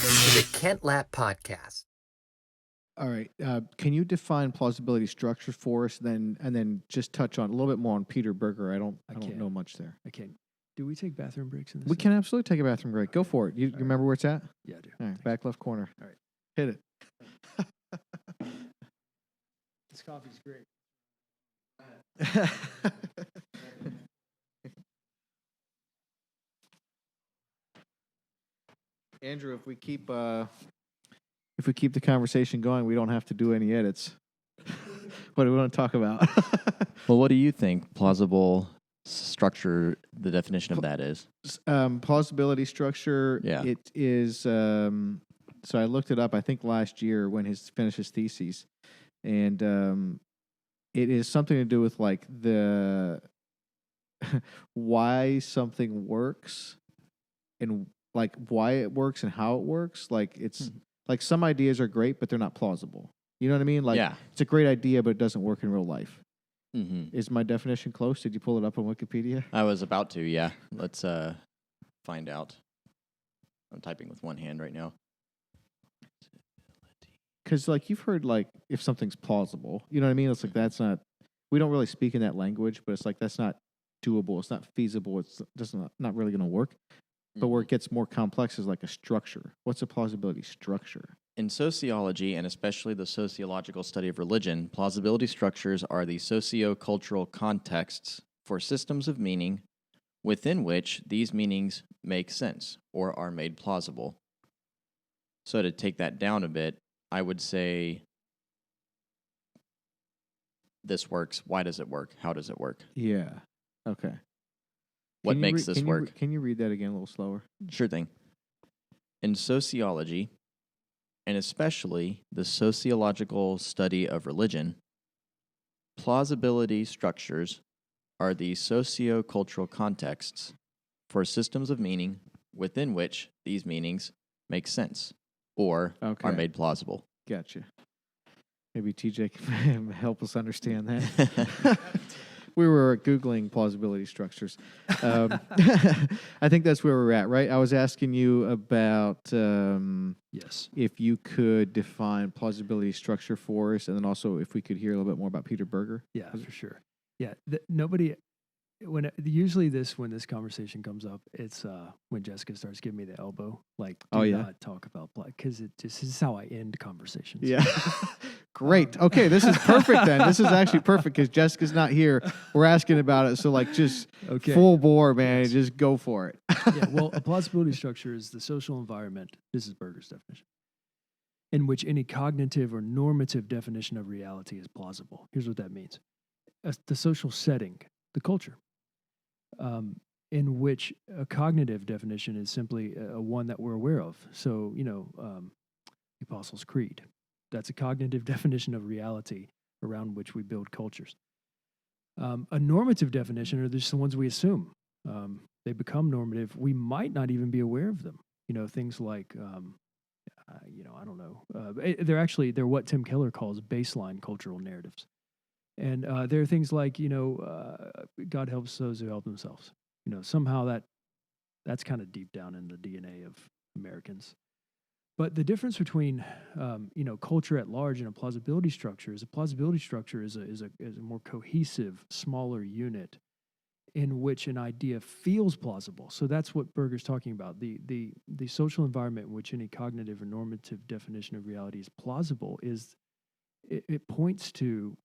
Welcome to the Kent Lapp Podcast. All right. Can you define plausibility structure for us, and then just touch on a little bit more on Peter Berger? I don't know much there. I can't. Do we take bathroom breaks in this? We can absolutely take a bathroom break. Go for it. You remember where it's at? Yeah, I do. All right, back left corner. All right. Hit it. This coffee's great. Andrew, if we keep the conversation going, we don't have to do any edits. What do we want to talk about? Well, what do you think plausible structure, the definition of that is? Plausibility structure, Yeah. it is, so I looked it up, I think last year when he finished his thesis, and it is something to do with like the why something works and like why it works and how it works. Like it's like some ideas are great, but they're not plausible. You know what I mean? Like Yeah. it's a great idea, but it doesn't work in real life. Mm-hmm. Is my definition close? Did you pull it up on Wikipedia? I was about to, yeah. Let's find out. I'm typing with one hand right now. Because like you've heard like if something's plausible, you know what I mean? It's like that's not. We don't really speak in that language, but it's like that's not doable. It's not feasible. It's just not really going to work. But where it gets more complex is like a structure. What's a plausibility structure? In sociology, and especially the sociological study of religion, plausibility structures are the socio-cultural contexts for systems of meaning within which these meanings make sense or are made plausible. So to take that down a bit, I would say this works. Why does it work? How does it work? Yeah. Okay. What makes this work? Can you read that again a little slower? Sure thing. In sociology, and especially the sociological study of religion, plausibility structures are the socio-cultural contexts for systems of meaning within which these meanings make sense or are made plausible. Gotcha. Maybe TJ can help us understand that. We were Googling plausibility structures. I think that's where we're at, right? I was asking you about Yes. if you could define plausibility structure for us, and then also if we could hear a little bit more about Peter Berger. Yeah, for sure. Yeah, nobody. When this conversation comes up, it's when Jessica starts giving me the elbow, like, do not talk about because this is how I end conversations. Yeah. Great. Okay, this is perfect then. This is actually perfect because Jessica's not here. We're asking about it, so like just full bore, man. Yes. Just go for it. Yeah. Well, a plausibility structure is the social environment. This is Berger's definition, in which any cognitive or normative definition of reality is plausible. Here's what that means: the social setting, the culture. In which a cognitive definition is simply one that we're aware of. So, the Apostles' Creed, that's a cognitive definition of reality around which we build cultures. A normative definition are just the ones we assume. They become normative. We might not even be aware of them. Things like, I don't know. They're what Tim Keller calls baseline cultural narratives. And there are things like, God helps those who help themselves. Somehow that's kind of deep down in the DNA of Americans. But the difference between, culture at large and a plausibility structure is a more cohesive, smaller unit in which an idea feels plausible. So that's what Berger's talking about. The social environment in which any cognitive or normative definition of reality is plausible is it points to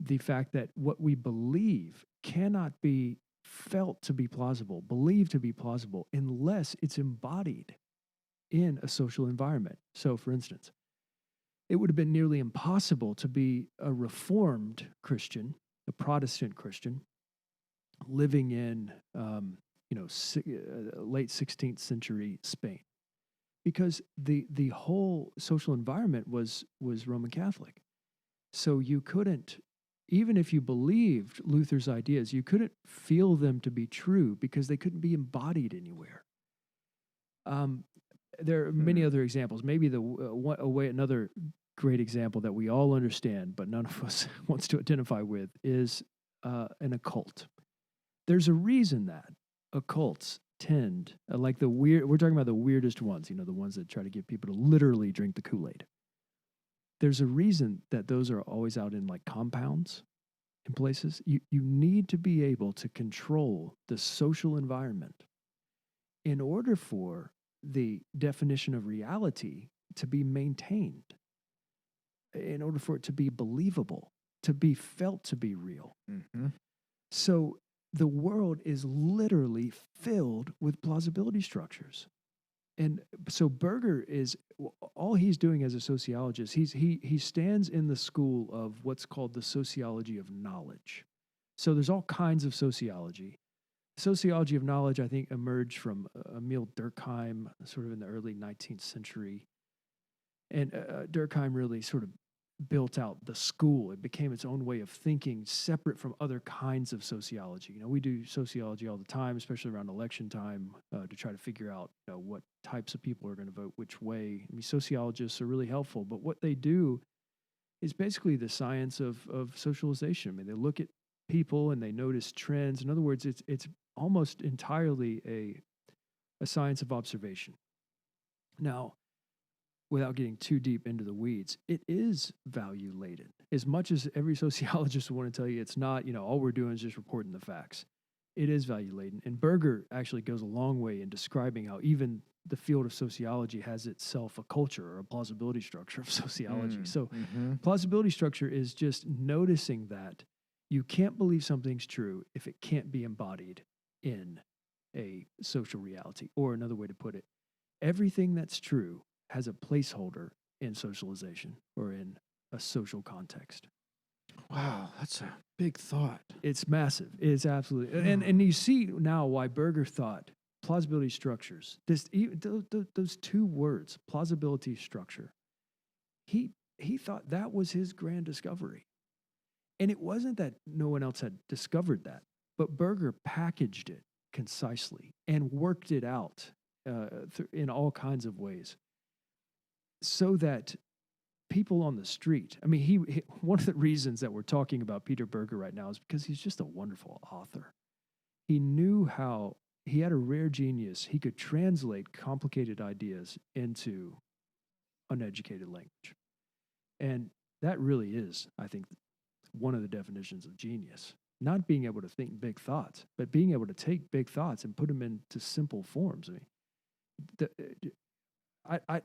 the fact that what we believe cannot be felt to be plausible, believed to be plausible, unless it's embodied in a social environment. So, for instance, it would have been nearly impossible to be a Reformed Christian, a Protestant Christian, living in, late 16th century Spain, because the whole social environment was Roman Catholic. So you couldn't, even if you believed Luther's ideas, you couldn't feel them to be true because they couldn't be embodied anywhere. There are many other examples. Maybe another great example that we all understand, but none of us wants to identify with, is an occult. There's a reason that occults pretend, like the weird, we're talking about the weirdest ones, you know, the ones that try to get people to literally drink the Kool-Aid. There's a reason that those are always out in like compounds in places. You need to be able to control the social environment in order for the definition of reality to be maintained, in order for it to be believable, to be felt to be real. Mm-hmm. So the world is literally filled with plausibility structures. And so Berger is, all he's doing as a sociologist, he stands in the school of what's called the sociology of knowledge. So there's all kinds of sociology. Sociology of knowledge, I think, emerged from Emil Durkheim sort of in the early 19th century. And Durkheim really sort of built out the school. It became its own way of thinking, separate from other kinds of sociology. You know, we do sociology all the time, especially around election time, to try to figure out, you know, what types of people are going to vote which way. I mean, sociologists are really helpful, but what they do is basically the science of socialization. I mean, they look at people and they notice trends. In other words, it's almost entirely a science of observation. Now, without getting too deep into the weeds, it is value laden. As much as every sociologist will want to tell you it's not, you know, all we're doing is just reporting the facts. It is value laden. And Berger actually goes a long way in describing how even the field of sociology has itself a culture or a plausibility structure of sociology. So plausibility structure is just noticing that you can't believe something's true if it can't be embodied in a social reality. Or another way to put it, everything that's true has a placeholder in socialization or in a social context. Wow, that's a big thought. It's massive. It's absolutely, and you see now why Berger thought plausibility structures. Those two words, plausibility structure. He thought that was his grand discovery, and it wasn't that no one else had discovered that, but Berger packaged it concisely and worked it out in all kinds of ways, so that people on the street, I mean, he one of the reasons that we're talking about Peter Berger right now is because he's just a wonderful author. He knew how, he had a rare genius. He could translate complicated ideas into uneducated language. And that really is, I think, one of the definitions of genius. Not being able to think big thoughts, but being able to take big thoughts and put them into simple forms. I mean,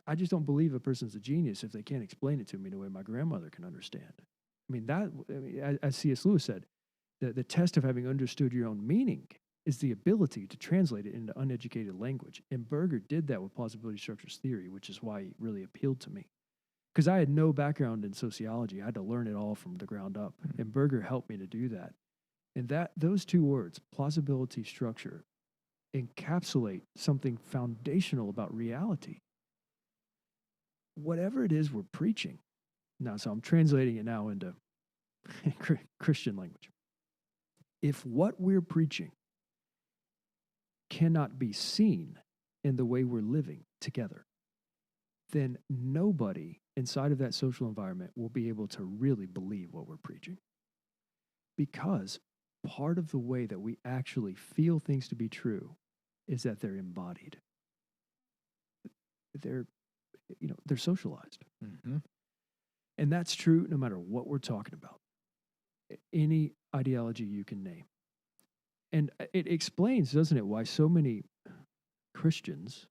I just don't believe a person's a genius if they can't explain it to me in a way my grandmother can understand. I mean, as C.S. Lewis said, the test of having understood your own meaning is the ability to translate it into uneducated language. And Berger did that with plausibility structures theory, which is why he really appealed to me. Because I had no background in sociology. I had to learn it all from the ground up. And Berger helped me to do that. And those two words, plausibility structure, encapsulate something foundational about reality. Whatever it is we're preaching. Now, so I'm translating it now into Christian language. If what we're preaching cannot be seen in the way we're living together, then nobody inside of that social environment will be able to really believe what we're preaching. Because part of the way that we actually feel things to be true is that they're embodied. They're socialized. Mm-hmm. And that's true no matter what we're talking about. Any ideology you can name. And it explains, doesn't it, why so many Christians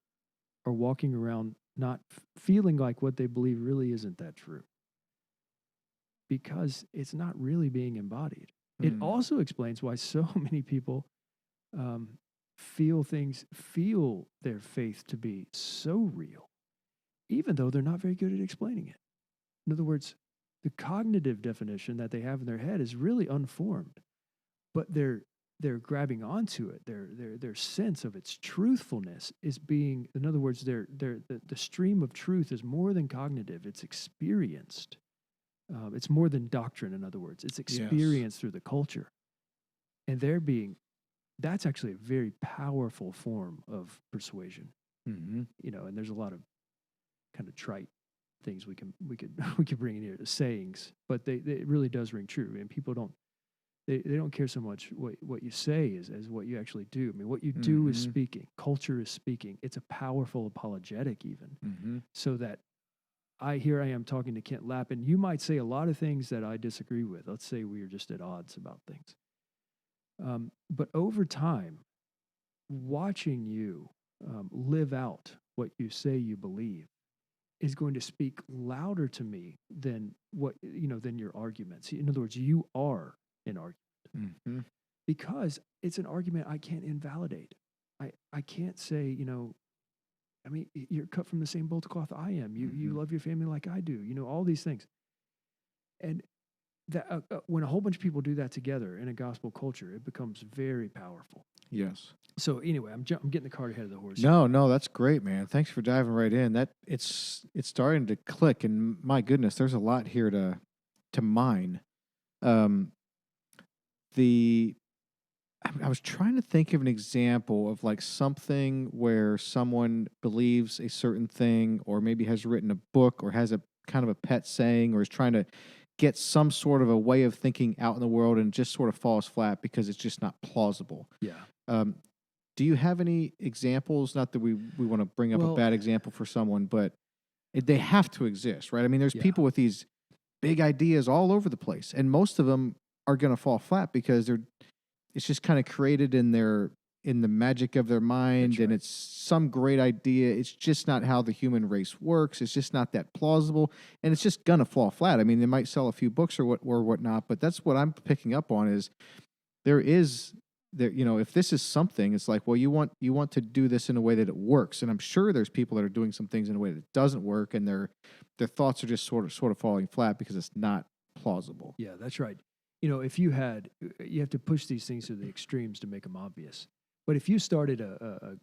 are walking around not feeling like what they believe really isn't that true. Because it's not really being embodied. It also explains why so many people feel their faith to be so real, even though they're not very good at explaining it. In other words, the cognitive definition that they have in their head is really unformed, but they're grabbing onto it. Their sense of its truthfulness is being, in other words, the stream of truth is more than cognitive. It's experienced. It's more than doctrine, in other words. It's experienced through the culture. And that's actually a very powerful form of persuasion. Mm-hmm. You know, and there's a lot of kind of trite things we could bring in here, sayings, but it really does ring true. And people don't They don't care so much what you say as what you actually do. I mean, what you do is speaking. Culture is speaking. It's a powerful apologetic even. So that I am talking to Kent Lapp, and you might say a lot of things that I disagree with. Let's say we are just at odds about things. But over time, watching you live out what you say you believe is going to speak louder to me than than your arguments. In other words, you are an argument because it's an argument I can't invalidate. I can't say, I mean, you're cut from the same bolt of cloth I am. You love your family like I do. All these things. And that when a whole bunch of people do that together in a gospel culture, it becomes very powerful. Yes. So anyway, I'm getting the cart ahead of the horse. No, that's great, man. Thanks for diving right in. That it's starting to click, and my goodness, there's a lot here to mine. I was trying to think of an example of like something where someone believes a certain thing, or maybe has written a book, or has a kind of a pet saying, or is trying to get some sort of a way of thinking out in the world, and just sort of falls flat because it's just not plausible. Yeah. Do you have any examples? Not that we want to bring up a bad example for someone, but they have to exist, right? I mean, there's people with these big ideas all over the place, and most of them are going to fall flat because it's just kind of created in the magic of their mind, and it's some great idea. It's just not how the human race works. It's just not that plausible, and it's just going to fall flat. I mean, they might sell a few books or whatnot, but that's what I'm picking up on is there, if this is something, it's like, well, you want to do this in a way that it works. And I'm sure there's people that are doing some things in a way that doesn't work, and their thoughts are just sort of falling flat because it's not plausible. Yeah, that's right. If you have to push these things to the extremes to make them obvious. But if you started a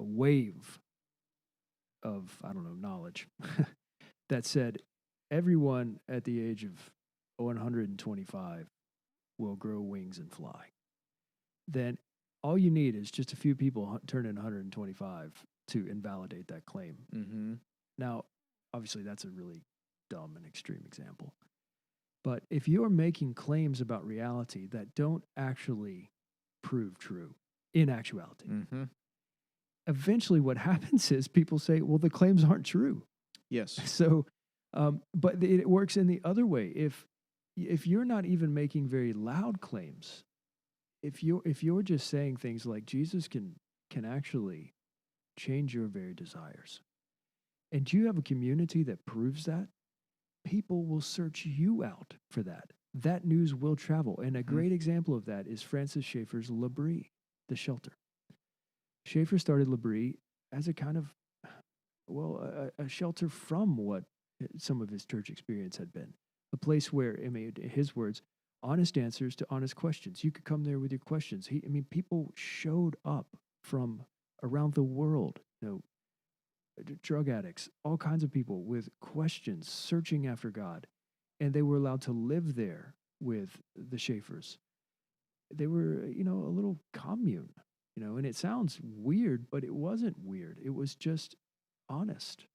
wave of, I don't know, knowledge that said everyone at the age of 125 will grow wings and fly, then all you need is just a few people turning 125 to invalidate that claim. Now, obviously, that's a really dumb and extreme example. But if you're making claims about reality that don't actually prove true in actuality, eventually what happens is people say, well, the claims aren't true. Yes. So, but it works in the other way. If you're not even making very loud claims, if you're just saying things like Jesus can actually change your very desires, and you have a community that proves that, people will search you out for that. That news will travel. And a great example of that is Francis Schaeffer's L'Abri, the shelter. Schaeffer started L'Abri as a kind of, a shelter from what some of his church experience had been. A place where, in his words, honest answers to honest questions. You could come there with your questions. People showed up from around the world, drug addicts, all kinds of people with questions, searching after God. And they were allowed to live there with the Schaeffers. They were, a little commune, and it sounds weird, but it wasn't weird. It was just honest.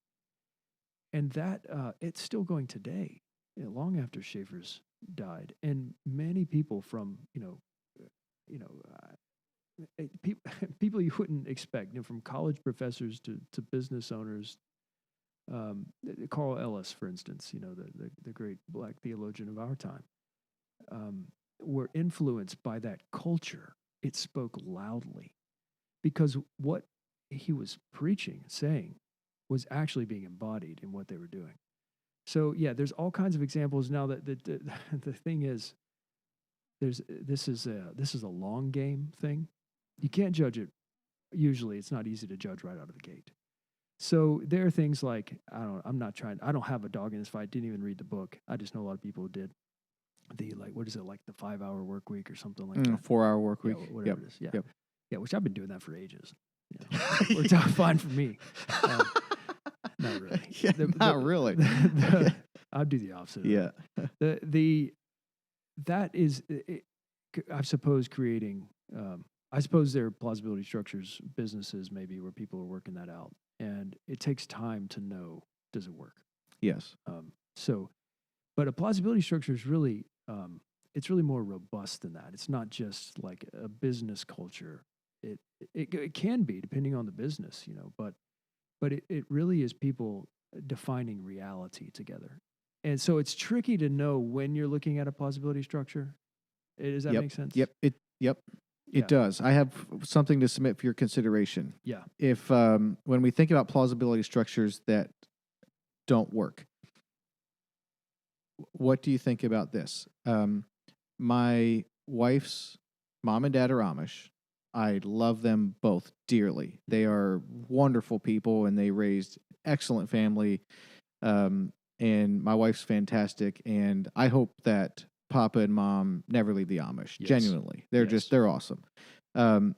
And that, it's still going today, long after Schaeffers died. And many people from, people you wouldn't expect, from college professors to business owners. Carl Ellis, for instance, the great black theologian of our time, were influenced by that culture. It spoke loudly because what he was preaching, saying, was actually being embodied in what they were doing. So yeah, there's all kinds of examples now. That the thing is, this is a long game thing. You can't judge it. Usually, it's not easy to judge right out of the gate. So there are things like, I don't have a dog in this fight. Didn't even read the book. I just know a lot of people who did. The what is it, like the 5-hour work week or something like that? 4-hour work week. Yeah, whatever it is. Yeah. Yeah, which I've been doing that for ages. Worked out fine for me. Not really. Yeah, not really. I'll do the opposite. Yeah. That is, I suppose, creating. I suppose there are plausibility structures, businesses maybe, where people are working that out, and it takes time to know, does it work? Yes. But a plausibility structure is really it's really more robust than that. It's not just like a business culture. It can be depending on the business, but it really is people defining reality together. And so it's tricky to know when you're looking at a plausibility structure. Does that make sense? Yep. Yeah. It does. I have something to submit for your consideration. Yeah. If when we think about plausibility structures that don't work, what do you think about this? My wife's mom and dad are Amish. I love them both dearly. They are wonderful people, and they raised excellent family. And my wife's fantastic, and I hope that Papa and Mom never leave the Amish. Yes. Genuinely, they're Yes. they're awesome. The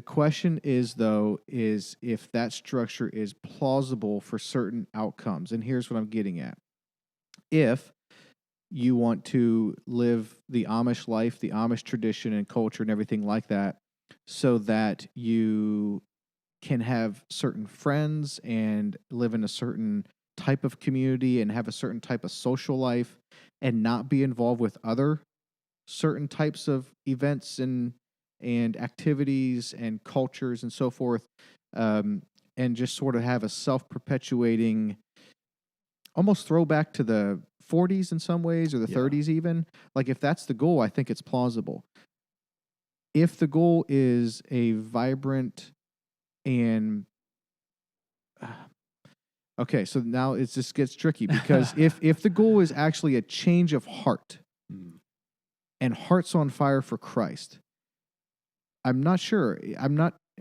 question is, though, is if that structure is plausible for certain outcomes. And here's what I'm getting at. If you want to live the Amish life, the Amish tradition and culture and everything like that, so that you can have certain friends and live in a certain type of community and have a certain type of social life and not be involved with other certain types of events and activities and cultures and so forth, and just sort of have a self-perpetuating, almost throwback to the 40s in some ways, or the 30s even. Like, if that's the goal, I think it's plausible. If the goal is a vibrant and okay, so now it just gets tricky, because if the goal is actually a change of heart and hearts on fire for Christ, I'm not sure.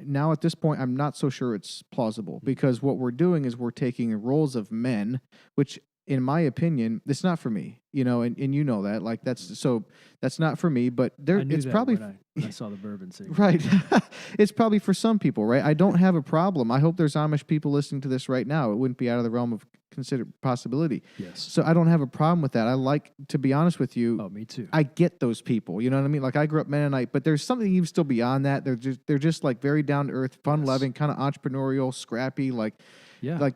Now at this point, I'm not so sure it's plausible, because what we're doing is we're taking roles of men, which in my opinion, it's not for me, and you know that, like, that's not for me, but it's probably when I saw the bourbon scene. Right. It's probably for some people, right? I don't have a problem. I hope there's Amish people listening to this right now. It wouldn't be out of the realm of considered possibility. Yes. So I don't have a problem with that. I like, to be honest with you. Oh, me too. I get those people. You know what I mean? Like, I grew up Mennonite, but there's something even still beyond that. They're just like very down to earth, fun loving, kind of entrepreneurial, scrappy. Like, like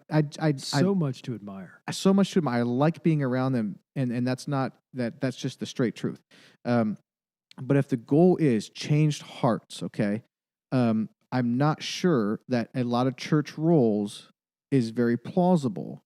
so much to admire. So much to admire. I like being around them, and that's not that. That's just the straight truth. But if the goal is changed hearts, okay, I'm not sure that a lot of church roles is very plausible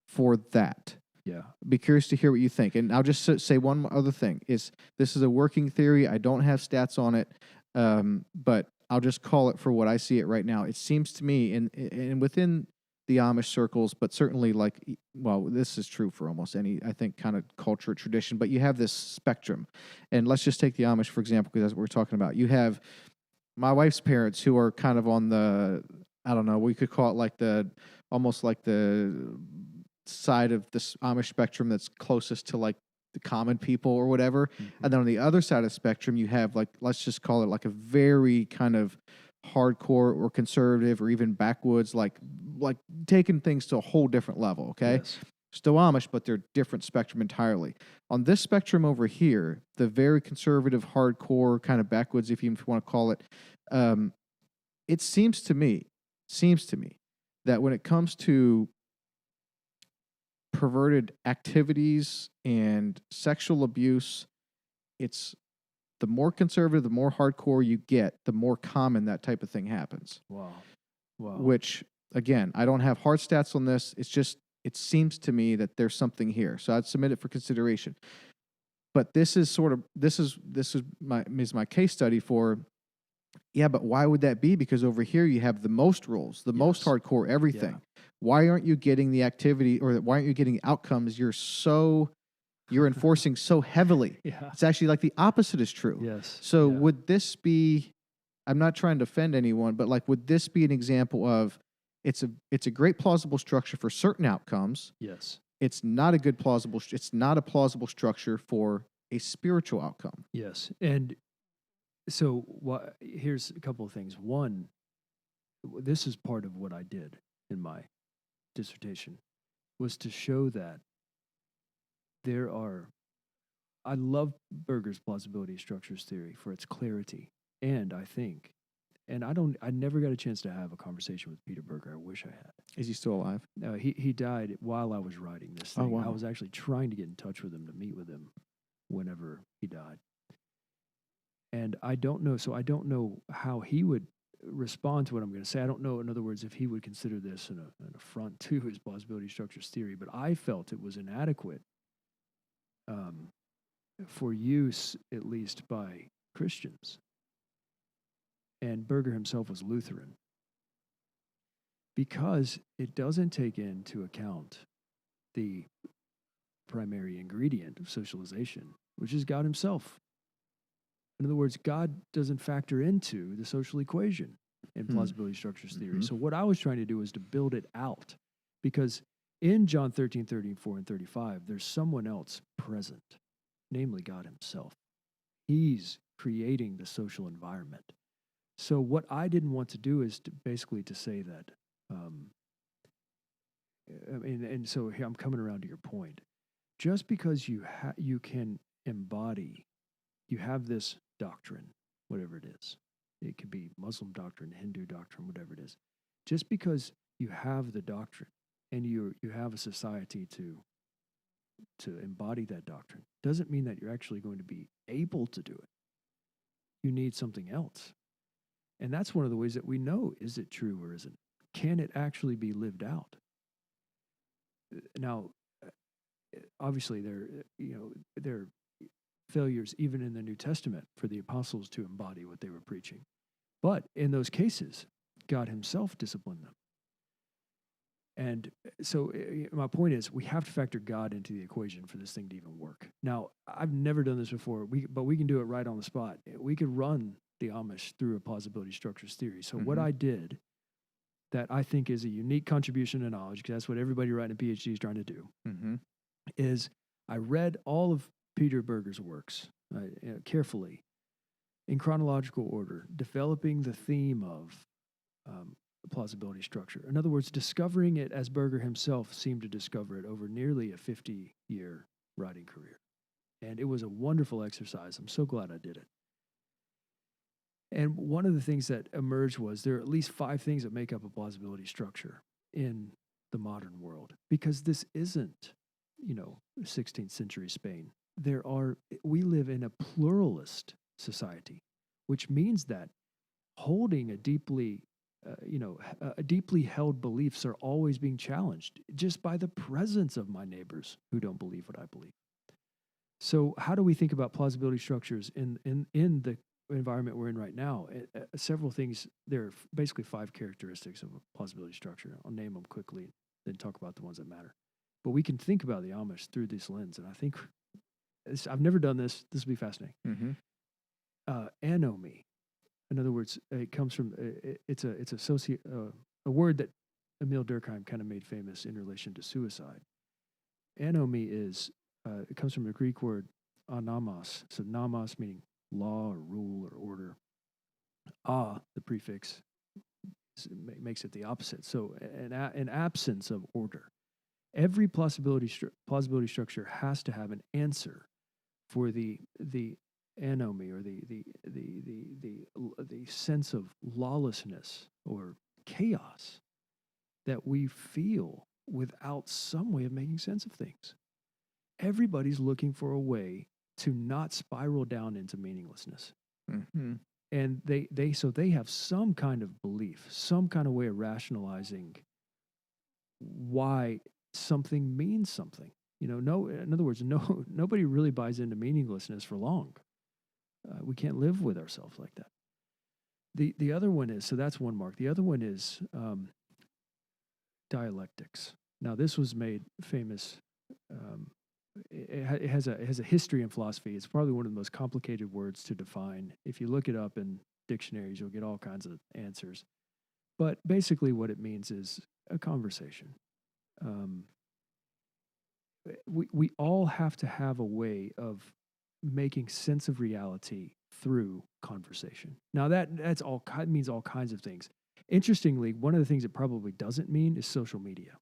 for that. Yeah. Be curious to hear what you think. And I'll just say one other thing. This is a working theory. I don't have stats on it, but I'll just call it for what I see it right now. It seems to me, and within the Amish circles, but certainly, this is true for almost any, I think, kind of culture, tradition, but you have this spectrum. And let's just take the Amish, for example, because that's what we're talking about. You have my wife's parents, who are kind of on the, I don't know, we could call it almost like the side of this Amish spectrum that's closest to like the common people or whatever. Mm-hmm. And then on the other side of the spectrum, you have, like, let's just call it like a very kind of hardcore or conservative or even backwoods, like taking things to a whole different level. Okay. Yes. Still Amish, but they're different spectrum entirely. On this spectrum over here, the very conservative, hardcore kind of backwoods, if you want to call it, it seems to me that when it comes to perverted activities and sexual abuse, it's the more conservative, the more hardcore you get, the more common that type of thing happens. Wow. Which, again, I don't have hard stats on this. It's just, it seems to me that there's something here. So I'd submit it for consideration. But this is my case study for, yeah, but why would that be? Because over here you have the most rules, the most hardcore everything. Yeah. Why aren't you getting the activity, or why aren't you getting the outcomes you're enforcing so heavily? Yeah. It's actually like the opposite is true. Yes. So would this be, I'm not trying to offend anyone, but like, would this be an example of it's a great plausible structure for certain outcomes? Yes. It's not a plausible structure for a spiritual outcome. Yes. And so here's a couple of things. One, this is part of what I did in my dissertation, was to show that I love Berger's plausibility structures theory for its clarity. And I think, I never got a chance to have a conversation with Peter Berger. I wish I had. Is he still alive? No, he died while I was writing this thing. Oh, wow. I was actually trying to get in touch with him to meet with him. whenever he died. And I don't know, so I don't know how he would respond to what I'm going to say. I don't know, in other words, if he would consider this an affront to his plausibility structures theory, but I felt it was inadequate for use, at least by Christians. And Berger himself was Lutheran, because it doesn't take into account the primary ingredient of socialization, which is God himself. In other words, God doesn't factor into the social equation in plausibility structures theory. So what I was trying to do was to build it out, because in John 13, 34, and 35, there's someone else present, namely God himself. He's creating the social environment. So what I didn't want to do is basically to say that, and so here I'm coming around to your point. Just because you can embody, you have this doctrine, whatever it is. It could be Muslim doctrine, Hindu doctrine, whatever it is. Just because you have the doctrine and you have a society to embody that doctrine doesn't mean that you're actually going to be able to do it. You need something else. And that's one of the ways that we know, is it true or isn't? Can it actually be lived out? Now, obviously there are failures even in the New Testament for the apostles to embody what they were preaching. But in those cases, God himself disciplined them. And so my point is, we have to factor God into the equation for this thing to even work. Now, I've never done this before, but we can do it right on the spot. We could run the Amish through a plausibility structures theory. So what I did that I think is a unique contribution to knowledge, because that's what everybody writing a PhD is trying to do, is I read all of Peter Berger's works carefully in chronological order, developing the theme of plausibility structure. In other words, discovering it as Berger himself seemed to discover it over nearly a 50-year writing career. And it was a wonderful exercise. I'm so glad I did it. And one of the things that emerged was there are at least 5 things that make up a plausibility structure in the modern world, because this isn't, 16th century Spain. We live in a pluralist society, which means that holding a deeply held beliefs are always being challenged just by the presence of my neighbors who don't believe what I believe. So how do we think about plausibility structures in the environment we're in right now? Several things. There are basically 5 characteristics of a plausibility structure. I'll name them quickly, then talk about the ones that matter. But we can think about the Amish through this lens, and I think I've never done this. This will be fascinating. Anomie. In other words, it comes from it's a word that Emil Durkheim kind of made famous in relation to suicide. Anomie is it comes from the Greek word anamos. So nomos meaning law or rule or order. The prefix makes it the opposite. So an absence of order. Every plausibility structure has to have an answer for the anomie, or the sense of lawlessness or chaos that we feel without some way of making sense of things. Everybody's looking for a way to not spiral down into meaninglessness. And they have some kind of belief, some kind of way of rationalizing why something means something. In other words, nobody really buys into meaninglessness for long. We can't live with ourselves like that. The other one is, so that's one mark. The other one is dialectics. Now, this was made famous. It has a history in philosophy. It's probably one of the most complicated words to define. If you look it up in dictionaries, you'll get all kinds of answers. But basically what it means is a conversation. We all have to have a way of making sense of reality through conversation. Now that means all kinds of things. Interestingly, one of the things it probably doesn't mean is social media.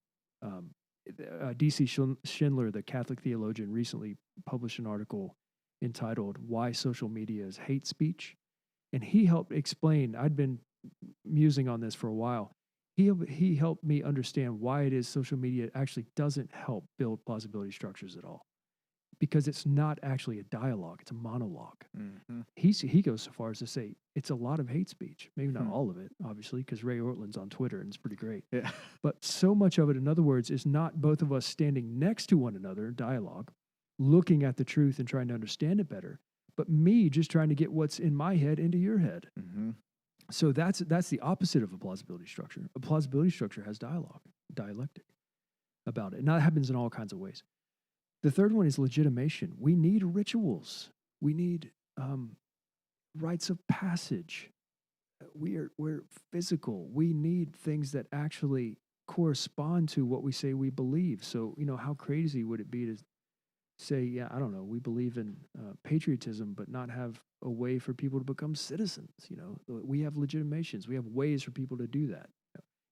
D.C. Schindler, the Catholic theologian, recently published an article entitled "Why Social Media is Hate Speech," and he helped explain. I'd been musing on this for a while. He helped me understand why it is social media actually doesn't help build plausibility structures at all. because it's not actually a dialogue; it's a monologue. Mm-hmm. He goes so far as to say it's a lot of hate speech. Maybe not Hmm. all of it, obviously, because Ray Ortland's on Twitter and it's pretty great. Yeah. But so much of it, in other words, is not both of us standing next to one another in dialogue, looking at the truth and trying to understand it better, but me just trying to get what's in my head into your head. Mm-hmm. So that's the opposite of a plausibility structure. A plausibility structure has dialogue, dialectic about it. And that happens in all kinds of ways. The third one is legitimation. We need rituals. We need rites of passage. We're physical. We need things that actually correspond to what we say we believe. So, how crazy would it be to say, yeah, I don't know, we believe in patriotism, but not have a way for people to become citizens. We have legitimations. We have ways for people to do that.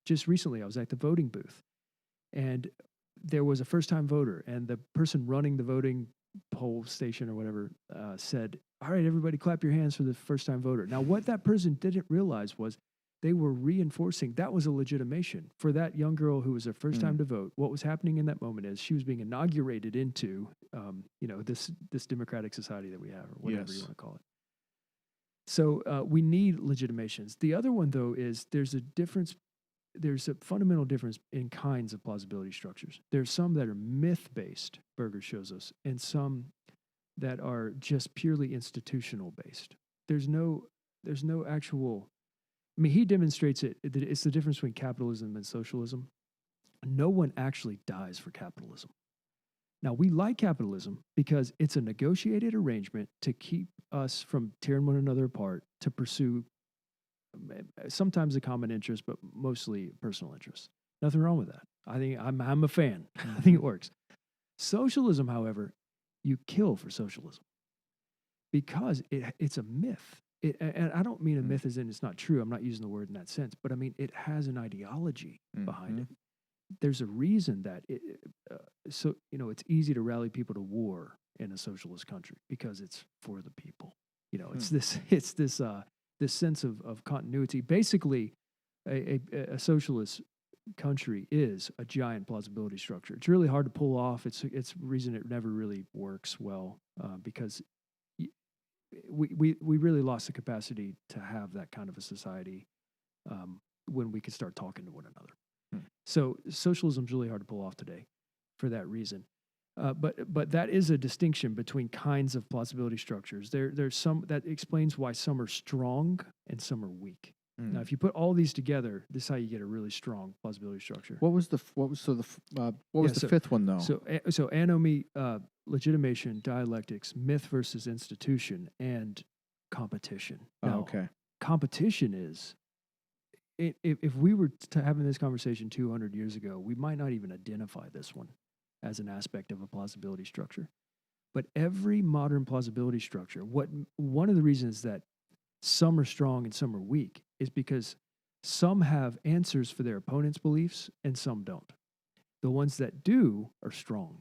Just recently, I was at the voting booth, and there was a first-time voter, and the person running the voting poll station or whatever said, "All right, everybody, clap your hands for the first-time voter." Now, what that person didn't realize was they were reinforcing that was a legitimation for that young girl who was her first time to vote. What was happening in that moment is she was being inaugurated into, this democratic society that we have, or whatever you want to call it. So we need legitimations. The other one, though, is there's a fundamental difference in kinds of plausibility structures. There's some that are myth-based, Berger shows us, and some that are just purely institutional-based. There's no actual. I mean, he demonstrates it. It's the difference between capitalism and socialism. No one actually dies for capitalism. Now, we like capitalism because it's a negotiated arrangement to keep us from tearing one another apart, to pursue sometimes a common interest, but mostly personal interest. Nothing wrong with that. I think I'm a fan. I think it works. Socialism, however, you kill for socialism because it's a myth. And I don't mean a myth as in it's not true. I'm not using the word in that sense, but I mean it has an ideology behind it. There's a reason that it's easy to rally people to war in a socialist country because it's for the people. It's this sense of continuity. Basically, a socialist country is a giant plausibility structure. It's really hard to pull off. It's reason it never really works well because we really lost the capacity to have that kind of a society when we could start talking to one another. So socialism's really hard to pull off today for that reason. But that is a distinction between kinds of plausibility structures. There's some that explains why some are strong and some are weak. Now, if you put all these together, this is how you get a really strong plausibility structure. What was the fifth one though? So anomie, legitimation, dialectics, myth versus institution, and competition. Now, okay. Competition is. If we were having this conversation 200 years ago, we might not even identify this one as an aspect of a plausibility structure. But every modern plausibility structure, one of the reasons that some are strong and some are weak is because some have answers for their opponent's beliefs and some don't. The ones that do are strong.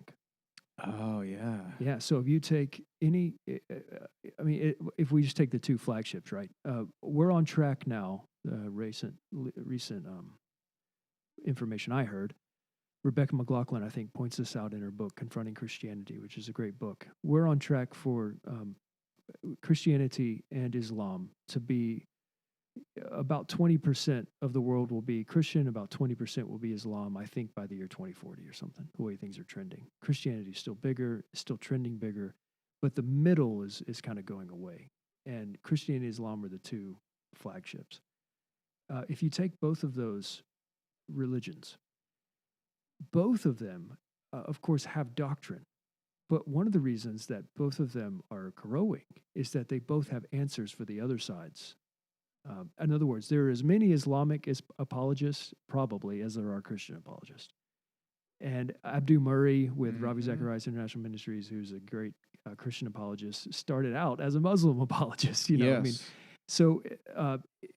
Oh, yeah. Yeah, so if you take if we just take the two flagships, right? We're on track now. Recent information I heard, Rebecca McLaughlin, I think, points this out in her book, Confronting Christianity, which is a great book. We're on track for Christianity and Islam to be about 20% of the world will be Christian, about 20% will be Islam, I think by the year 2040 or something, the way things are trending. Christianity is still bigger, still trending bigger, but the middle is kind of going away. And Christianity and Islam are the two flagships. If you take both of those religions, both of them, of course, have doctrine. But one of the reasons that both of them are growing is that they both have answers for the other sides. In other words, there are as many Islamic apologists, probably, as there are Christian apologists. And Abdu Murray with Ravi Zacharias International Ministries, who's a great Christian apologist, started out as a Muslim apologist. So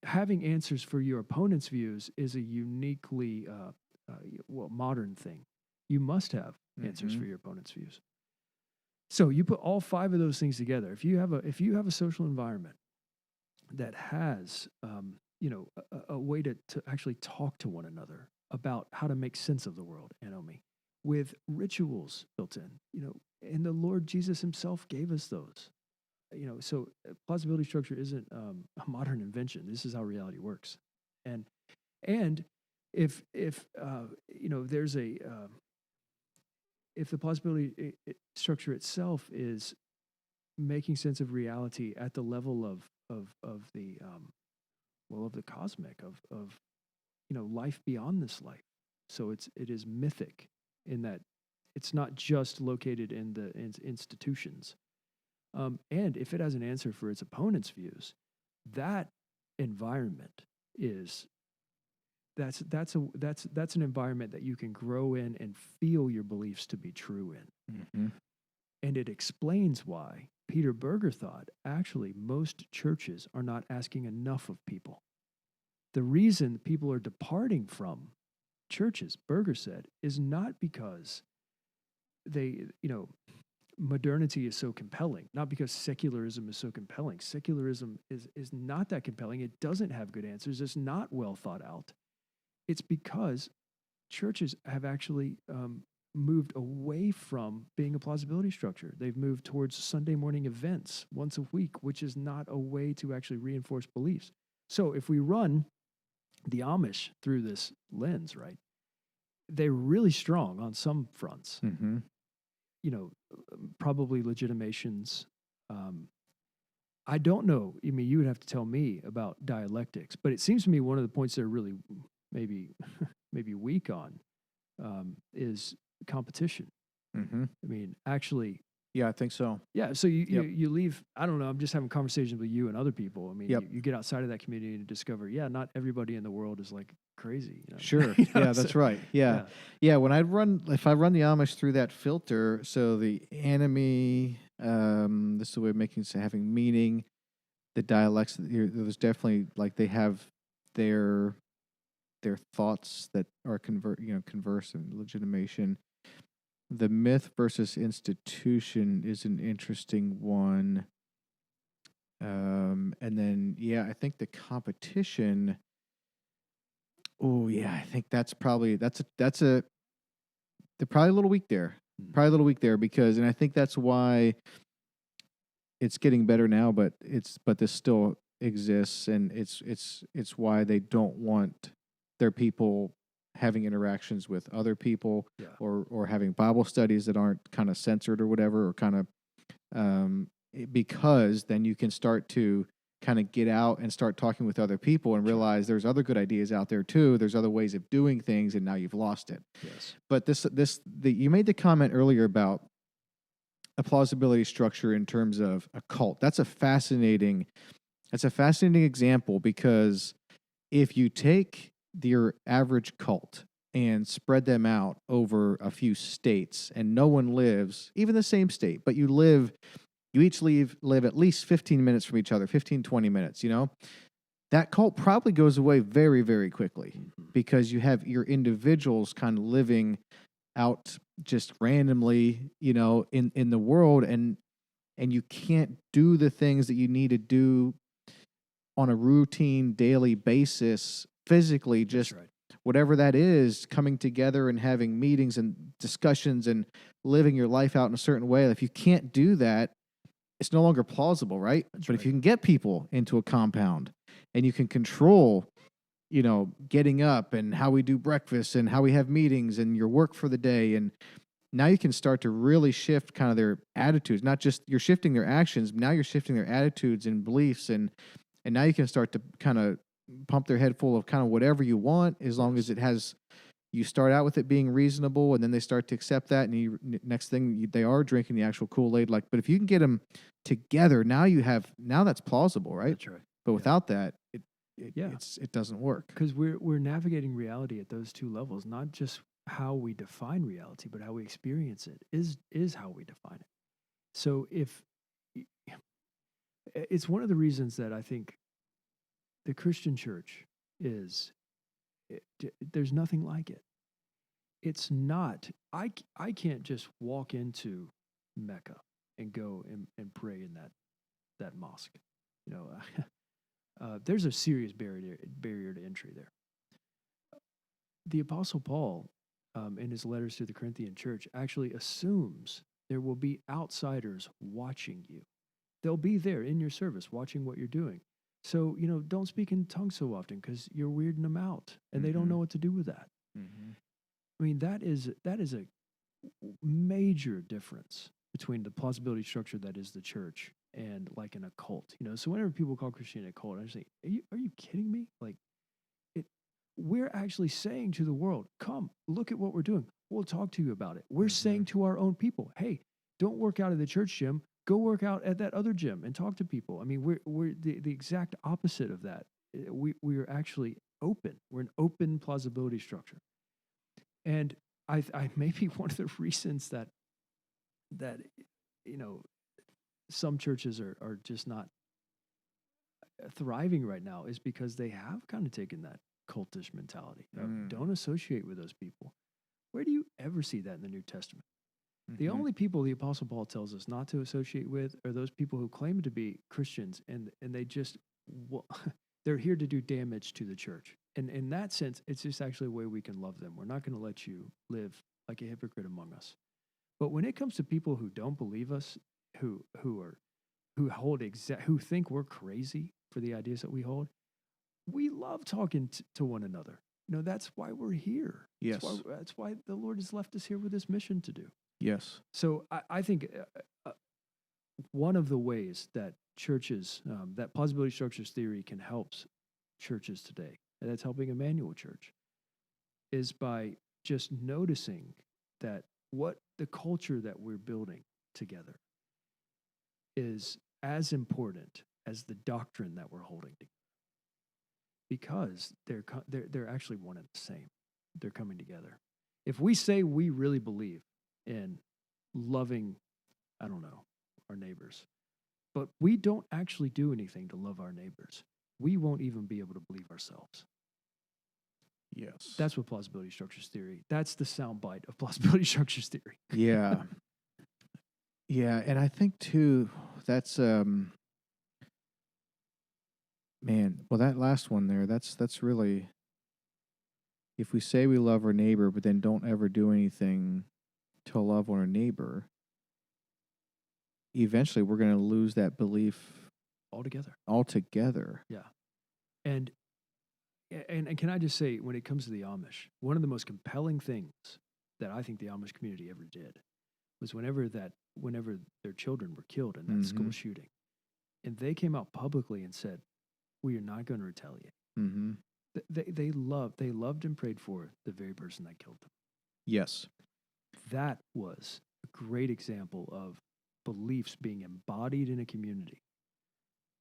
having answers for your opponent's views is a uniquely modern thing. You must have answers for your opponent's views. So you put all five of those things together. If you have a social environment that has a way to actually talk to one another about how to make sense of the world, anomie, with rituals built in, and the Lord Jesus himself gave us those. So plausibility structure isn't a modern invention. This is how reality works. And if there's if the plausibility structure itself is making sense of reality at the level of the of the cosmic, of life beyond this life, so it is mythic in that it's not just located in the institutions. And if it has an answer for its opponent's views, that environment is that's an environment that you can grow in and feel your beliefs to be true in. Mm-hmm. And it explains why Peter Berger thought actually most churches are not asking enough of people. The reason people are departing from churches, Berger said, is not because they, modernity is so compelling, not because secularism is so compelling. Secularism is not that compelling. It doesn't have good answers. It's not well thought out. It's because churches have actually moved away from being a plausibility structure. They've moved towards Sunday morning events once a week, which is not a way to actually reinforce beliefs. So if we run the Amish through this lens, right, they're really strong on some fronts. Mm-hmm. Probably legitimations. I don't know. I mean, you would have to tell me about dialectics, but it seems to me one of the points they're really maybe weak on is competition. Mm-hmm. I mean, actually, Yeah, I think so. yeah. So Yep. you leave. I don't know. I'm just having conversations with you and other people. I mean, Yep. you get outside of that community and discover, not everybody in the world is like crazy. Sure. Yeah, That's right. Yeah. When if I run the Amish through that filter, so the enemy, this is the way of having meaning, the dialects, there's definitely like they have their thoughts that are converse and legitimation. The myth versus institution is an interesting one. And then, I think the competition. Oh yeah, I think they're probably a little weak there. Probably a little weak there because, and I think that's why it's getting better now, but this still exists, and it's why they don't want their people having interactions with other people, or having Bible studies that aren't kind of censored or whatever, or kind of because then you can start to kind of get out and start talking with other people and realize there's other good ideas out there too. There's other ways of doing things, and now you've lost it. Yes. But you made the comment earlier about a plausibility structure in terms of a cult. That's a fascinating example, because if you take your average cult and spread them out over a few states, and no one lives even the same state, but you each live at least 15 minutes from each other, 15, 20 minutes, that cult probably goes away very, very quickly, because you have your individuals kind of living out just randomly, in the world, and you can't do the things that you need to do on a routine daily basis physically, just whatever that is, coming together and having meetings and discussions and living your life out in a certain way. If you can't do that, it's no longer plausible, right? But if you can get people into a compound and you can control, getting up and how we do breakfast and how we have meetings and your work for the day, and now you can start to really shift kind of their attitudes. Not just you're shifting their actions, now you're shifting their attitudes and beliefs, and now you can start to kind of pump their head full of kind of whatever you want, as long as you start out with it being reasonable, and then they start to accept that, and next thing they are drinking the actual Kool-Aid. But if you can get them together, now that's plausible, right? That's right. But without that, it doesn't work. Because we're navigating reality at those two levels, not just how we define reality, but how we experience it is how we define it. So it's one of the reasons that I think the Christian church there's nothing like it. It's not, I can't just walk into Mecca and go and pray in that mosque. There's a serious barrier to entry there. The Apostle Paul in his letters to the Corinthian church actually assumes there will be outsiders watching you. They'll be there in your service watching what you're doing. So, don't speak in tongues so often because you're weirding them out and they don't know what to do with that. Mm-hmm. I mean, that is a major difference between the plausibility structure that is the church and like an occult. So whenever people call Christianity a cult, I just say, are you kidding me? Like, we're actually saying to the world, come, look at what we're doing. We'll talk to you about it. We're saying to our own people, hey, don't work out at the church gym. Go work out at that other gym and talk to people. I mean, we're the exact opposite of that. We are actually open. We're an open plausibility structure. And I maybe one of the reasons that some churches are just not thriving right now is because they have kind of taken that cultish mentality of don't associate with those people. Where do you ever see that in the New Testament? The only people the Apostle Paul tells us not to associate with are those people who claim to be Christians and they just they're here to do damage to the church. And in that sense, it's just actually a way we can love them. We're not going to let you live like a hypocrite among us. But when it comes to people who don't believe us, who think we're crazy for the ideas that we hold, we love talking to one another. That's why we're here. Yes. That's why the Lord has left us here with this mission to do. Yes. So I think one of the ways that churches, that plausibility structures theory can help churches today, and that's helping Emmanuel Church, is by just noticing that what the culture that we're building together is as important as the doctrine that we're holding together. Because they're actually one and the same. They're coming together. If we say we really believe in loving, our neighbors, but we don't actually do anything to love our neighbors, we won't even be able to believe ourselves. Yes. That's what plausibility structures theory. That's the soundbite of plausibility structures theory. Yeah. Yeah, and I think too that's that last one there, that's really, if we say we love our neighbor but then don't ever do anything to love our neighbor, eventually we're going to lose that belief altogether. Yeah. And can I just say, when it comes to the Amish, one of the most compelling things that I think the Amish community ever did was whenever their children were killed in that school shooting, and they came out publicly and said, we are not going to retaliate. Mm-hmm. They loved and prayed for the very person that killed them. Yes. That was a great example of beliefs being embodied in a community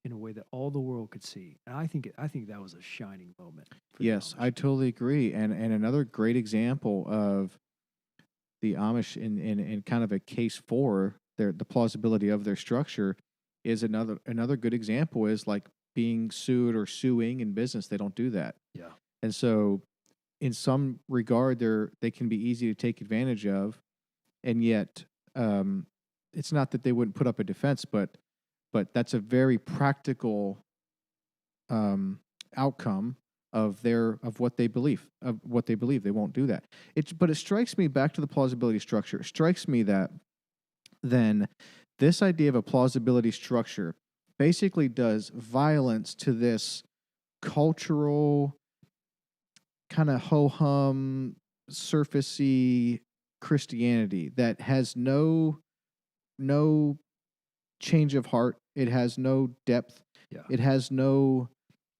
in a way that all the world could see. And I think that was a shining moment. Yes, I totally agree. And another great example of the Amish in kind of a case for the plausibility of their structure is another good example is like being sued or suing in business. They don't do that. Yeah. And so in some regard, they can be easy to take advantage of. And yet it's not that they wouldn't put up a defense, but that's a very practical outcome of what they believe. They won't do that. But it strikes me, back to the plausibility structure, it strikes me that then this idea of a plausibility structure basically does violence to this cultural kind of ho-hum, surfacey Christianity that has no change of heart. It has no depth. Yeah. It has no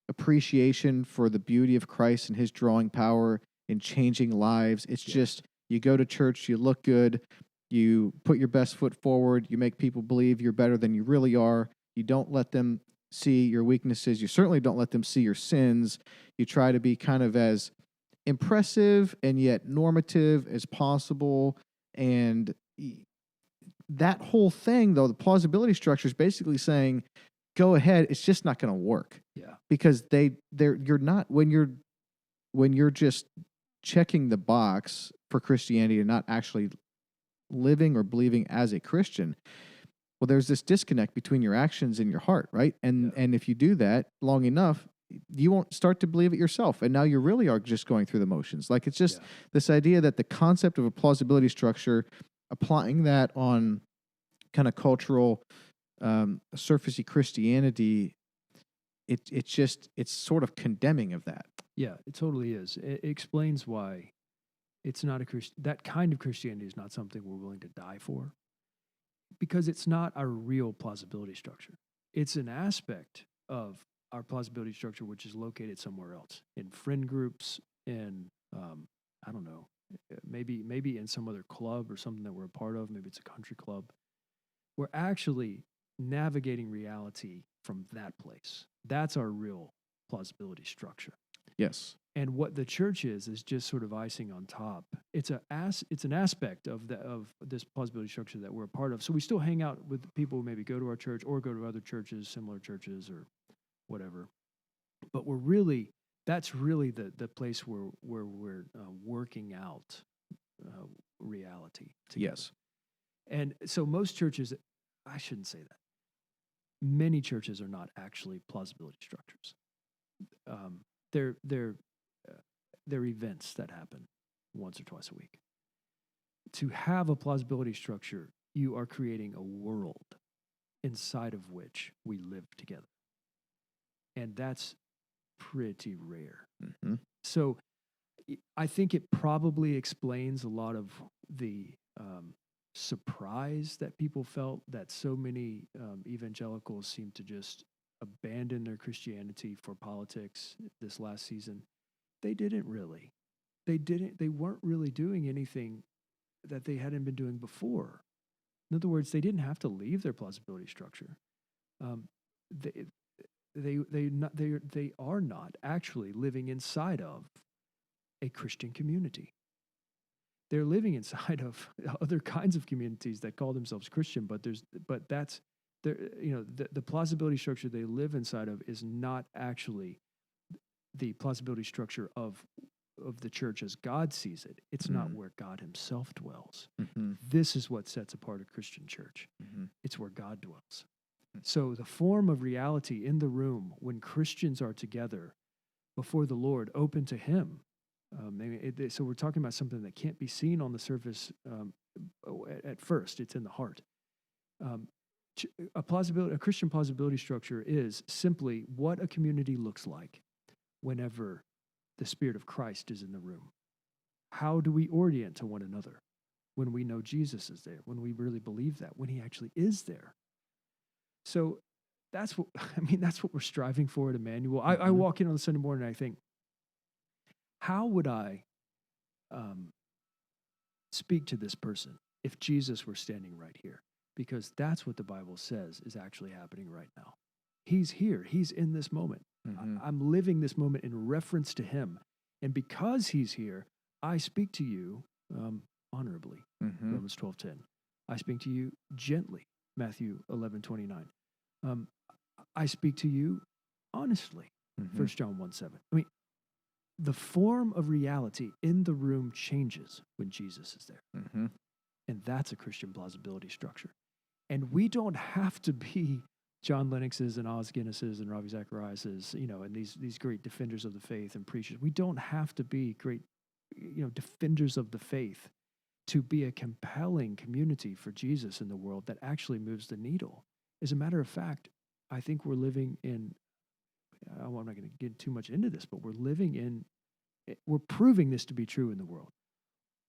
appreciation for the beauty of Christ and his drawing power in changing lives. It's just, you go to church, you look good, you put your best foot forward, you make people believe you're better than you really are. You don't let them see your weaknesses. You certainly don't let them see your sins. You try to be kind of as impressive and yet normative as possible. And that whole thing, though, the plausibility structure is basically saying, go ahead, it's just not going to work. Yeah. Because you're not, when you're just checking the box for Christianity and not actually living or believing as a Christian, well, there's this disconnect between your actions and your heart, right? And if you do that long enough, you won't start to believe it yourself. And now you really are just going through the motions. Like, it's just Yeah. this idea that the concept of a plausibility structure, applying that on kind of cultural, surfacey Christianity, it's sort of condemning of that. Yeah, it totally is. It explains why it's not that kind of Christianity is not something we're willing to die for, because it's not our real plausibility structure. It's an aspect of our plausibility structure which is located somewhere else, in friend groups, in I don't know, maybe in some other club or something that we're a part of. Maybe it's a country club. We're actually navigating reality from that place. That's our real plausibility structure. Yes. And what the church is just sort of icing on top. It's an aspect of this plausibility structure that we're a part of. So we still hang out with people who maybe go to our church or go to other churches, similar churches or whatever. But that's really the place where we're working out reality together. Yes. And so most churches, I shouldn't say that. Many churches are not actually plausibility structures. They're events that happen once or twice a week. To have a plausibility structure, you are creating a world inside of which we live together. And that's pretty rare. Mm-hmm. So I think it probably explains a lot of the surprise that people felt that so many evangelicals seem to just abandon their Christianity for politics this last season. They didn't really. They weren't really doing anything that they hadn't been doing before. In other words, they didn't have to leave their plausibility structure. They are not actually living inside of a Christian community. They're living inside of other kinds of communities that call themselves Christian, but that's the plausibility structure they live inside of is not actually the plausibility structure of the church as God sees it. It's not where God himself dwells. Mm-hmm. This is what sets apart a Christian church. Mm-hmm. It's where God dwells. So the form of reality in the room when Christians are together before the Lord, open to him. So we're talking about something that can't be seen on the surface at first. It's in the heart. A Christian plausibility structure is simply what a community looks like whenever the Spirit of Christ is in the room. How do we orient to one another when we know Jesus is there, when we really believe that, when he actually is there? So that's what we're striving for at Emmanuel. I walk in on a Sunday morning and I think, how would I speak to this person if Jesus were standing right here? Because that's what the Bible says is actually happening right now. He's here. He's in this moment. Mm-hmm. I'm living this moment in reference to him. And because he's here, I speak to you honorably, Mm-hmm. Romans 12:10. I speak to you gently, Matthew 11:29. I speak to you honestly, 1 John 1:7. I mean, the form of reality in the room changes when Jesus is there. Mm-hmm. And that's a Christian plausibility structure. And we don't have to be John Lennox's and Oz Guinness's and Ravi Zacharias's, and these great defenders of the faith and preachers. We don't have to be great, defenders of the faith to be a compelling community for Jesus in the world that actually moves the needle. As a matter of fact, I think we're living in, I'm not going to get too much into this, but we're proving this to be true in the world.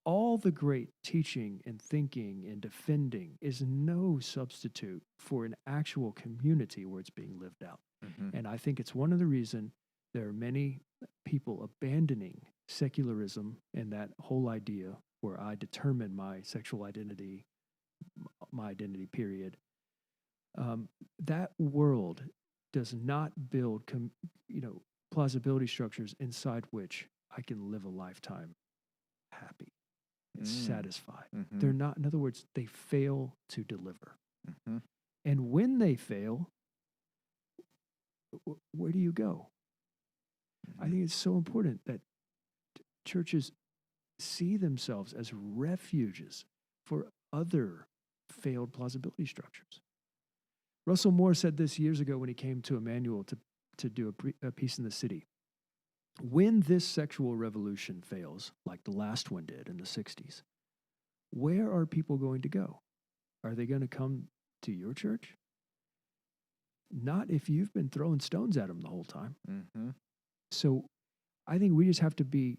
All the great teaching and thinking and defending is no substitute for an actual community where it's being lived out. Mm-hmm. And I think it's one of the reasons there are many people abandoning secularism and that whole idea where I determine my sexual identity, my identity period. That world does not build plausibility structures inside which I can live a lifetime happy and satisfied. Mm-hmm. They're not, in other words, they fail to deliver. Mm-hmm. And when they fail, where do you go? Mm-hmm. I think it's so important that churches see themselves as refuges for other failed plausibility structures. Russell Moore said this years ago when he came to Emmanuel to to do a piece in the city. When this sexual revolution fails, like the last one did in the 60s, where are people going to go? Are they going to come to your church? Not if you've been throwing stones at them the whole time. Mm-hmm. So I think we just have to be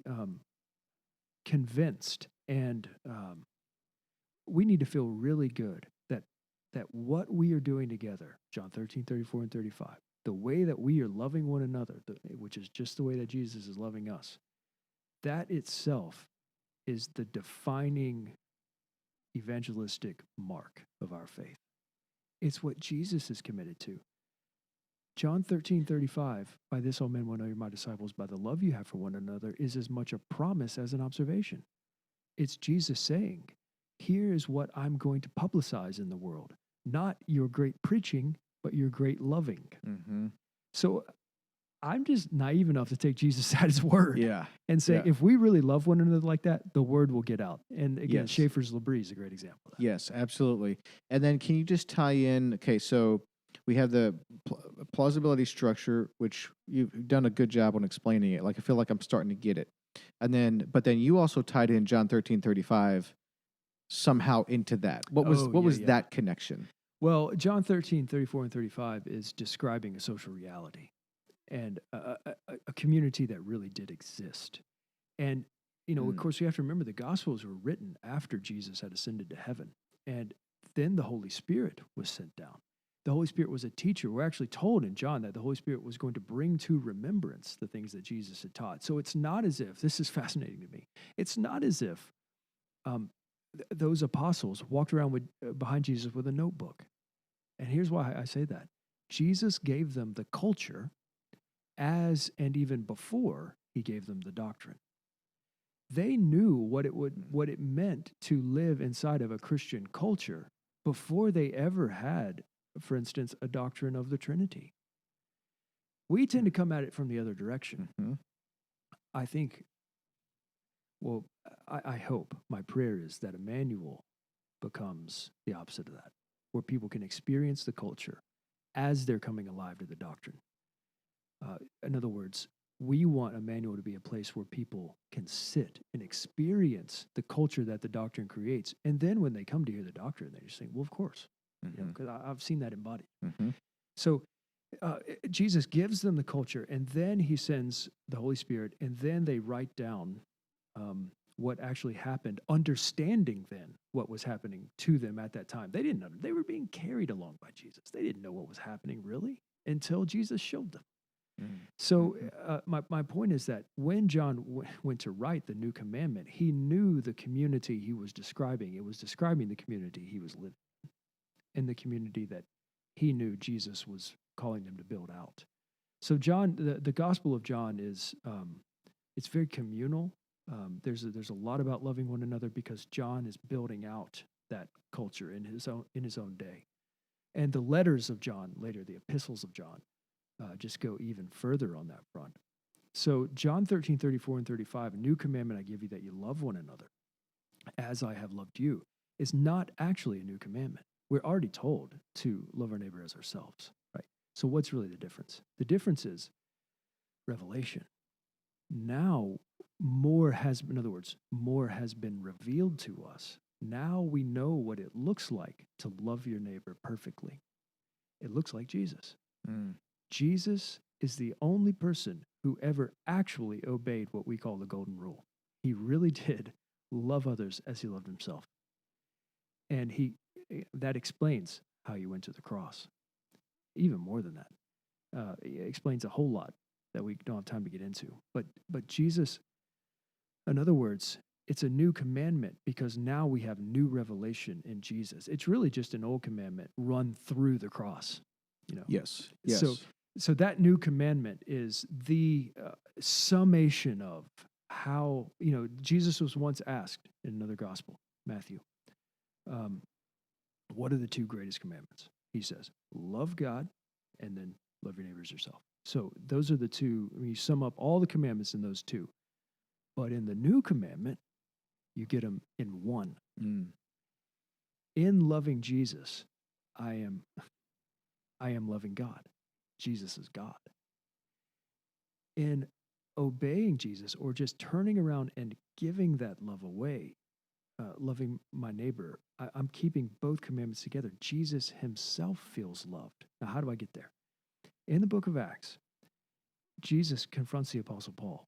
convinced, and we need to feel really good that what we are doing together, John 13, 34, and 35, the way that we are loving one another, which is just the way that Jesus is loving us, that itself is the defining evangelistic mark of our faith. It's what Jesus is committed to. John 13, 35, by this all men will know you're my disciples, by the love you have for one another, is as much a promise as an observation. It's Jesus saying, here is what I'm going to publicize in the world. Not your great preaching, but your great loving. Mm-hmm. So I'm just naive enough to take Jesus at his word. Yeah. And say, Yeah. if we really love one another like that, the word will get out. And again, Yes. Schaeffer's Labrie is a great example of that. Yes, absolutely. And then can you just tie in, okay, so we have the plausibility structure, which you've done a good job on explaining it. Like, I feel like I'm starting to get it. And then, but then you also tied in John 13:35 somehow into that. What was that connection? Well, John 13, 34, and 35 is describing a social reality and a community that really did exist. And, of course, we have to remember the Gospels were written after Jesus had ascended to heaven. And then the Holy Spirit was sent down. The Holy Spirit was a teacher. We're actually told in John that the Holy Spirit was going to bring to remembrance the things that Jesus had taught. So it's not as if, this is fascinating to me, it's not as if those apostles walked around behind Jesus with a notebook. And here's why I say that. Jesus gave them the culture as and even before he gave them the doctrine. They knew what it meant to live inside of a Christian culture before they ever had, for instance, a doctrine of the Trinity. We tend to come at it from the other direction. Mm-hmm. I think, well, I hope, my prayer is that Emmanuel becomes the opposite of that, where people can experience the culture as they're coming alive to the doctrine. In other words, we want Emmanuel to be a place where people can sit and experience the culture that the doctrine creates. And then when they come to hear the doctrine, they just think, well, of course, because I've seen that embodied. Mm-hmm. So Jesus gives them the culture, and then he sends the Holy Spirit, and then they write down what actually happened, understanding then what was happening to them at that time. They didn't know. They were being carried along by Jesus. They didn't know what was happening really until Jesus showed them. So my point is that when John went to write the new commandment, he knew the community he was describing. It was describing the community he was living in, the community that he knew Jesus was calling them to build out. So John, the Gospel of John is it's very communal. There's a lot about loving one another because John is building out that culture in his own day, and the letters of John later, the epistles of John, just go even further on that front. So John 13, 34, and 35, a new commandment I give you, that you love one another as I have loved you, is not actually a new commandment. We're already told to love our neighbor as ourselves, right? So what's really the difference? The difference is revelation. Now, more has been revealed to us. Now we know what it looks like to love your neighbor perfectly. It looks like Jesus. Jesus is the only person who ever actually obeyed what we call the golden rule. He really did love others as he loved himself. And that explains how he went to the cross. Even more than that. It explains a whole lot that we don't have time to get into. But Jesus, in other words, it's a new commandment because now we have new revelation in Jesus. It's really just an old commandment run through the cross. Yes. So that new commandment is the summation of how, Jesus was once asked in another gospel, Matthew, what are the two greatest commandments? He says, love God and then love your neighbor as yourself. So those are the two. You sum up all the commandments in those two. But in the new commandment, you get them in one. In loving Jesus, I am loving God. Jesus is God. in obeying Jesus or just turning around and giving that love away, loving my neighbor, I'm keeping both commandments together. Jesus himself feels loved. Now, how do I get there? In the book of Acts, Jesus confronts the Apostle Paul,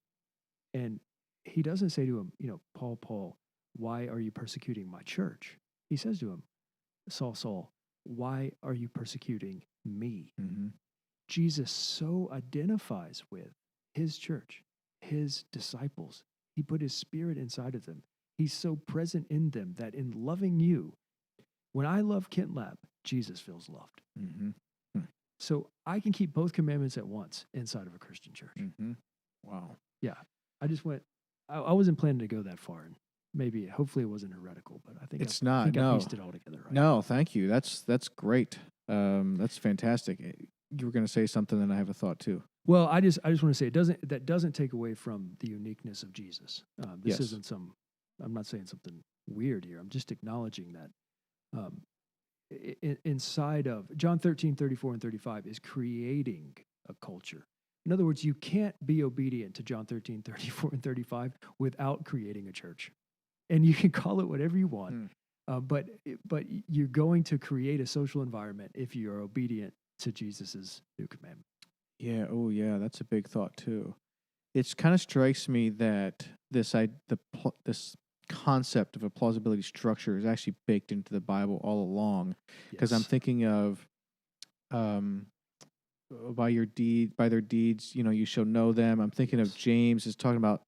and he doesn't say to him, Paul, why are you persecuting my church? He says to him, Saul, why are you persecuting me? Mm-hmm. Jesus so identifies with his church, his disciples. He put his spirit inside of them. He's so present in them that in loving you, when I love Kent Lapp, Jesus feels loved. Mm-hmm. So I can keep both commandments at once inside of a Christian church. Mm-hmm. Wow. Yeah. I just went, I wasn't planning to go that far. And maybe, hopefully it wasn't heretical, but I think It's I not. think I No. pieced it all together right. No, thank you. That's great. That's fantastic. You were going to say something, and I have a thought too. Well, I just want to say that doesn't take away from the uniqueness of Jesus. This Yes. isn't I'm not saying something weird here. I'm just acknowledging that inside of John 13, 34 and 35 is creating a culture. In other words, you can't be obedient to John 13, 34 and 35 without creating a church. And you can call it whatever you want, but you're going to create a social environment if you are obedient to Jesus's new commandment. Yeah. Oh, yeah. That's a big thought too. It kind of strikes me that this concept of a plausibility structure is actually baked into the Bible all along. Because I'm thinking of, by their deeds, you shall know them. I'm thinking of James is talking about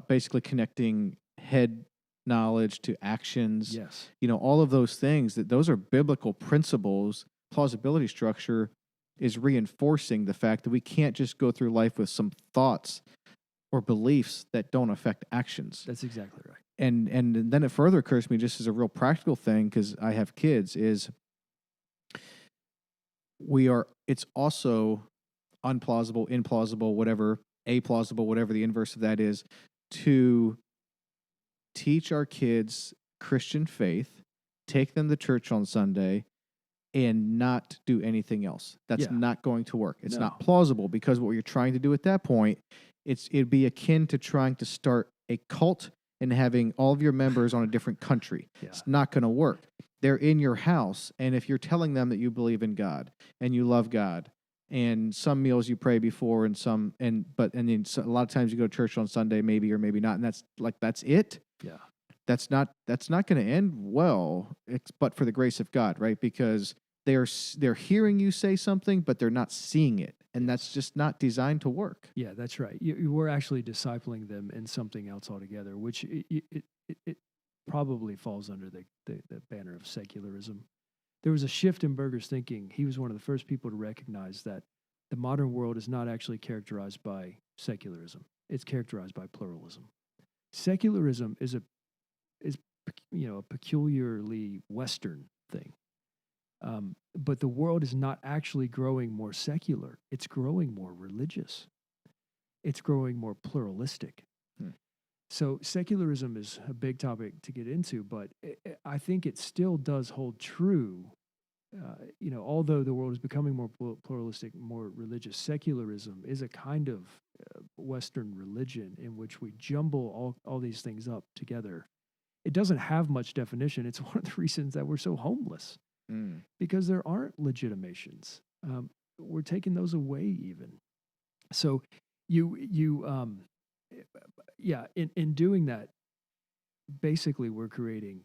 basically connecting head knowledge to actions. Yes. All of those things, those are biblical principles. Plausibility structure is reinforcing the fact that we can't just go through life with some thoughts or beliefs that don't affect actions. That's exactly right. And then it further occurs to me, just as a real practical thing, because I have kids, is it's also unplausible, implausible, whatever, aplausible, whatever the inverse of that is, to teach our kids Christian faith, take them to church on Sunday, and not do anything else. That's not going to work. It's not plausible, because what you're trying to do at that point, it'd be akin to trying to start a cult and having all of your members on a different country. Yeah. It's not going to work. They're in your house, and if you're telling them that you believe in God and you love God, and some meals you pray before, and then a lot of times you go to church on Sunday, maybe or maybe not, and that's it. Yeah. That's not going to end well, but for the grace of God, right? Because they're hearing you say something, but they're not seeing it, and that's just not designed to work. Yeah, that's right. You were actually discipling them in something else altogether, which it probably falls under the banner of secularism. There was a shift in Berger's thinking. He was one of the first people to recognize that the modern world is not actually characterized by secularism. It's characterized by pluralism. Secularism is a peculiarly Western thing. But the world is not actually growing more secular. It's growing more religious. It's growing more pluralistic. So secularism is a big topic to get into, but I think it still does hold true. Although the world is becoming more pluralistic, more religious, secularism is a kind of Western religion in which we jumble all these things up together. It doesn't have much definition. It's one of the reasons that we're so homeless, because there aren't legitimations. We're taking those away even. So in doing that, basically we're creating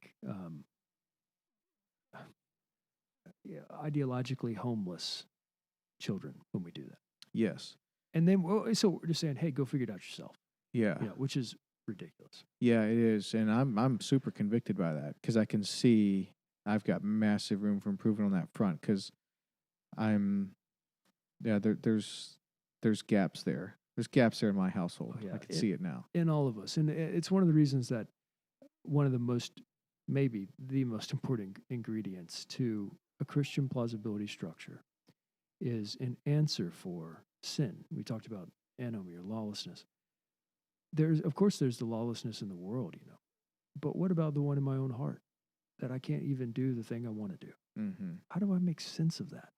ideologically homeless children when we do that. Yes. And then, so we're just saying, hey, go figure it out yourself. Yeah. Which is ridiculous. Yeah, it is. And I'm super convicted by that, because I can see I've got massive room for improvement on that front, because there's gaps there. There's gaps there in my household. Oh, yeah. I can see it now. In all of us. And it's one of the reasons that one of maybe the most important ingredients to a Christian plausibility structure is an answer for sin. We talked about anomie or lawlessness. Of course, there's the lawlessness in the world, but what about the one in my own heart that I can't even do the thing I want to do? Mm-hmm. How do I make sense of that?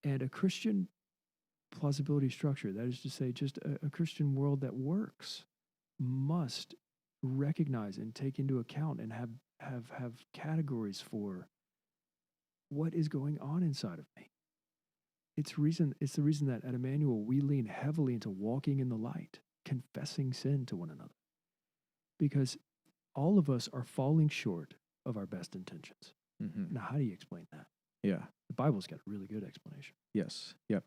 And a Christian plausibility structure, that is to say, just a Christian world that works, must recognize and take into account and have categories for what is going on inside of me. It's the reason that at Emmanuel we lean heavily into walking in the light, confessing sin to one another, because all of us are falling short of our best intentions. Mm-hmm. Now, how do you explain that? Yeah. The Bible's got a really good explanation. Yes. Yep.